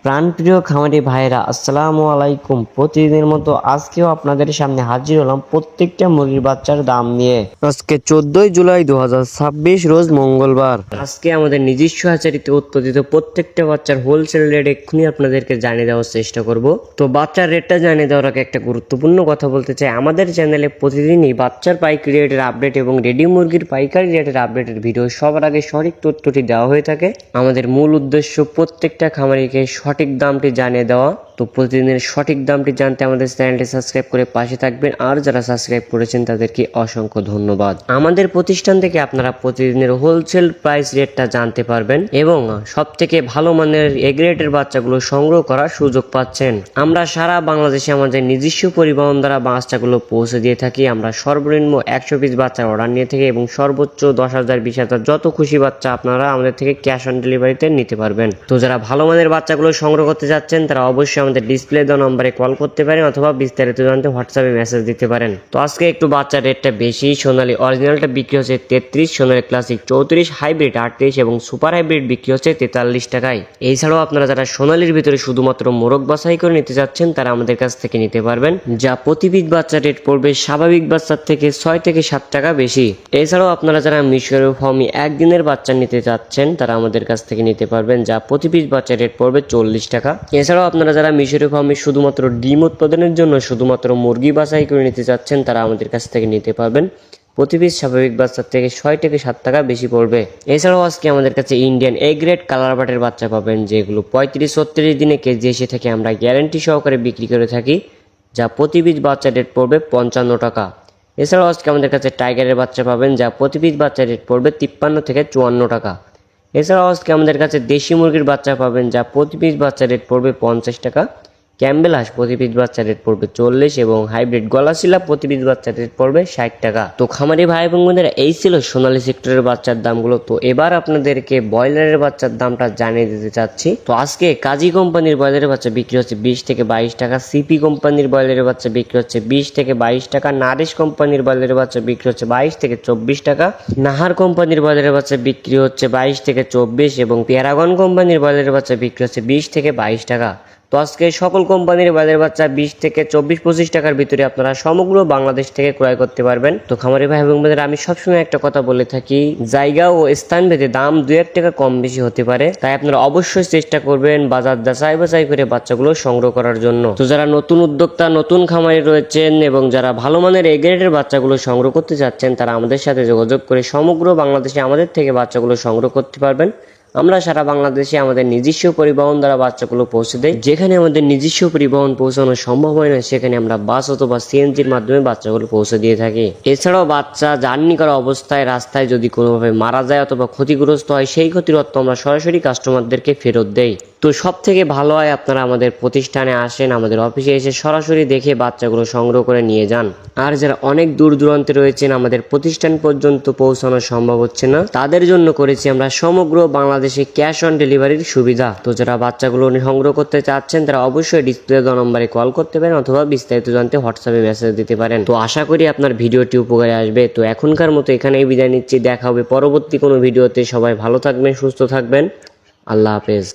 প্রাণপ্রিয় খামারি ভাইরা আসসালামু আলাইকুম। প্রতিদিনের মতো আজকেও আপনাদের সামনে হাজির হলাম প্রত্যেকটা মুরগির বাচ্চার দাম নিয়ে। আজকে 14 জুলাই 2026 রোজ মঙ্গলবার। আজকে আমাদের নিজস্ব হ্যাচারিতে উৎপাদিত প্রত্যেকটা বাচ্চার হোলসেল রেট এক্ষুনি আপনাদেরকে জানিয়ে দেওয়ার চেষ্টা করব। তো বাচ্চার রেটটা জানিয়ে দেওয়ার আগে একটা গুরুত্বপূর্ণ কথা বলতে চাই, আমাদের চ্যানেলে প্রতিদিনই বাচ্চার পাইকারি রেটের আপডেট এবং রেডি মুরগির পাইকারি রেটের আপডেটের ভিডিও সবার আগে সঠিক তথ্যটি দেওয়া হয়ে থাকে। আমাদের মূল উদ্দেশ্য প্রত্যেকটা খামারিকে সঠিক দামটি জানিয়ে দেওয়া। তো প্রতিদিনের সঠিক দামটি জানতে আমাদের চ্যানেলটি সাবস্ক্রাইব করে পাশে থাকবেন, আর যারা সাবস্ক্রাইব করেছেন তাদেরকে অসংখ্য ধন্যবাদ। আমাদের প্রতিষ্ঠান থেকে আপনারা প্রতিদিনের হোলসেল প্রাইস রেটটা জানতে পারবেন এবং সব থেকে ভালো মানের এ গ্রেডের বাচ্চাগুলো সংগ্রহ করার সুযোগ পাচ্ছেন। আমরা সারা বাংলাদেশে আমাদের নিজস্ব পরিবহন দ্বারা বাচ্চাগুলো পৌঁছে দিয়ে থাকি। আমরা সর্বনিম্ন 100 পিস বাচ্চার অর্ডার নিয়ে থাকি এবং সর্বোচ্চ 10,000 20,000 যত খুশি বাচ্চা আপনারা আমাদের থেকে ক্যাশ অন ডেলিভারিতে নিতে পারবেন। তো যারা ভালো মানের বাচ্চাগুলো সংগ্রহ করতে যাচ্ছেন তারা অবশ্যই আমাদের ডিসপ্লে দেওয়া নম্বরে কল করতে পারেন অথবা বিস্তারিত জানতে হোয়াটসঅ্যাপে মেসেজ দিতে পারেন। তো আজকে একটু বাচ্চার রেটটা বেশি। সোনালী অরিজিনালটা বিক্রি হচ্ছে 33, সোনালী ক্লাসিক 34, হাইব্রিড 38 এবং সুপার হাইব্রিড বিক্রি হচ্ছে 43 টাকায়। এছাড়াও আপনারা যারা সোনালীর ভিতরে শুধুমাত্র মোরগ বাছাই করে নিতে যাচ্ছেন তারা আমাদের কাছ থেকে নিতে পারবেন, যা প্রতি পিস বাচ্চার রেট পড়বে স্বাভাবিক বাচ্চার থেকে 6 থেকে 7 টাকা বেশি। এছাড়াও আপনারা যারা মিশরীয় ফার্মি একদিনের বাচ্চা নিতে চাচ্ছেন তারা আমাদের কাছ থেকে নিতে পারবেন, যা প্রতি পিস বাচ্চার রেট পড়বে 40 টাকা। এছাড়াও আপনারা যারা মিশরীয় ফার্মে শুধুমাত্র ডিম উৎপাদনের জন্য শুধুমাত্র মুরগি বাছাই করে নিতে চাচ্ছেন তারা আমাদের কাছ থেকে নিতে পারবেন, প্রতি পিস স্বাভাবিক বাচ্চার থেকে 6 থেকে 7 টাকা বেশি পড়বে। এছাড়াও আজকে আমাদের কাছে ইন্ডিয়ান এ গ্রেড কালার বাটের বাচ্চা পাবেন, যেগুলো 35-36 দিনে কেজি এসে থেকে আমরা গ্যারান্টি সহকারে বিক্রি করে থাকি, যা প্রতি পিস বাচ্চার রেট পড়বে 55 টাকা। এছাড়াও আজকে আমাদের কাছে টাইগারের বাচ্চা পাবেন, যা প্রতি পিস বাচ্চার রেট পড়বে 53 থেকে 54 টাকা। এছাড়াও আজকে আমাদের কাছে দেশি মুরগির বাচ্চা পাবেন, যা প্রতি পিস বাচ্চার রেট পড়বে 50 টাকা। ক্যাম্বেল হাঁস প্রতি পিস বাচ্চার রেট পড়বে 40 এবং হাইব্রিড গলাশিলা প্রতি পিস বাচ্চার রেট পড়বে 60 টাকা। তো খামারি ভাই এবং বোনেরা, এই ছিল সোনালী সেক্টরের বাচ্চার দামগুলো। তো এবার আপনাদেরকে ব্রয়লারের বাচ্চার দামটা জানিয়ে দিতে চাচ্ছি। তো আজকে কাজী কোম্পানির ব্রয়লারের বাচ্চা বিক্রি হচ্ছে 20 থেকে 22 টাকা, সিপি কোম্পানির ব্রয়লারের বাচ্চা বিক্রি হচ্ছে 20 থেকে 22 টাকা, নারিশ কোম্পানির ব্রয়লারের বাচ্চা বিক্রি হচ্ছে 22 থেকে 24 টাকা, নাহার কোম্পানির ব্রয়লারের বাচ্চা বিক্রি হচ্ছে 22 থেকে 24 এবং প্যারাগন কোম্পানির ব্রয়লারের বাচ্চা বিক্রি হচ্ছে 20 থেকে 22 টাকা। তো আজকে সকল কোম্পানির ব্রয়লার বাচ্চা 20 থেকে 24-25 টাকার ভিতরে আপনারা সমগ্র বাংলাদেশ থেকে ক্রয় করতে পারবেন। তো খামারি ভাই এবং বোনেরা, আমি সবসময় একটা কথা বলে থাকি, জায়গা ও স্থান ভেদে দাম 2-1 টাকা কম বেশি হতে পারে, তাই আপনারা অবশ্যই চেষ্টা করবেন বাজার যাচাই বাছাই করে বাচ্চাগুলো সংগ্রহ করার জন্য। তো যারা নতুন উদ্যোক্তা, নতুন খামারি রয়েছেন এবং যারা ভালো মানের এ গ্রেডের বাচ্চাগুলো সংগ্রহ করতে চাচ্ছেন তারা আমাদের সাথে যোগাযোগ করে সমগ্র বাংলাদেশে আমাদের থেকে বাচ্চাগুলো সংগ্রহ করতে পারবেন। আমরা সারা বাংলাদেশে আমাদের নিজস্ব পরিবহন দ্বারা বাচ্চাগুলো পৌঁছে দেই। যেখানে আমাদের নিজস্ব পরিবহন পৌঁছানো সম্ভব হয় না সেখানে আমরা বাস অথবা সিএনজির মাধ্যমে বাচ্চাগুলো পৌঁছে দিয়ে থাকি। এছাড়াও বাচ্চা জার্নি করা অবস্থায় রাস্তায় যদি কোনোভাবে মারা যায় অথবা ক্ষতিগ্রস্ত হয়, সেই ক্ষতির অর্থ আমরা সরাসরি কাস্টমারদেরকে ফেরত দেই। তো সব থেকে ভালো হয় আপনারা আমাদের প্রতিষ্ঠানে আসেন, আমাদের অফিসে এসে সরাসরি দেখে বাচ্চাগুলো সংগ্রহ করে নিয়ে যান। আর যারা অনেক দূর দূরান্তে রয়েছেন, আমাদের প্রতিষ্ঠান পর্যন্ত পৌঁছানো সম্ভব হচ্ছে না, তাদের জন্য করেছি আমরা সমগ্র বাংলাদেশে ক্যাশ অন ডেলিভারির সুবিধা। তো যারা বাচ্চাগুলো সংগ্রহ করতে চাচ্ছেন তারা অবশ্যই ডিসপ্লে দেওয়া নম্বরে কল করতে পারেন অথবা বিস্তারিত জানতে হোয়াটসঅ্যাপে মেসেজ দিতে পারেন। তো আশা করি আপনার ভিডিওটি উপকারে আসবে। তো এখনকার মতো এখানেই বিদায় নিচ্ছি, দেখা হবে পরবর্তী কোনো ভিডিওতে। সবাই ভালো থাকবেন, সুস্থ থাকবেন, আল্লাহ হাফেজ।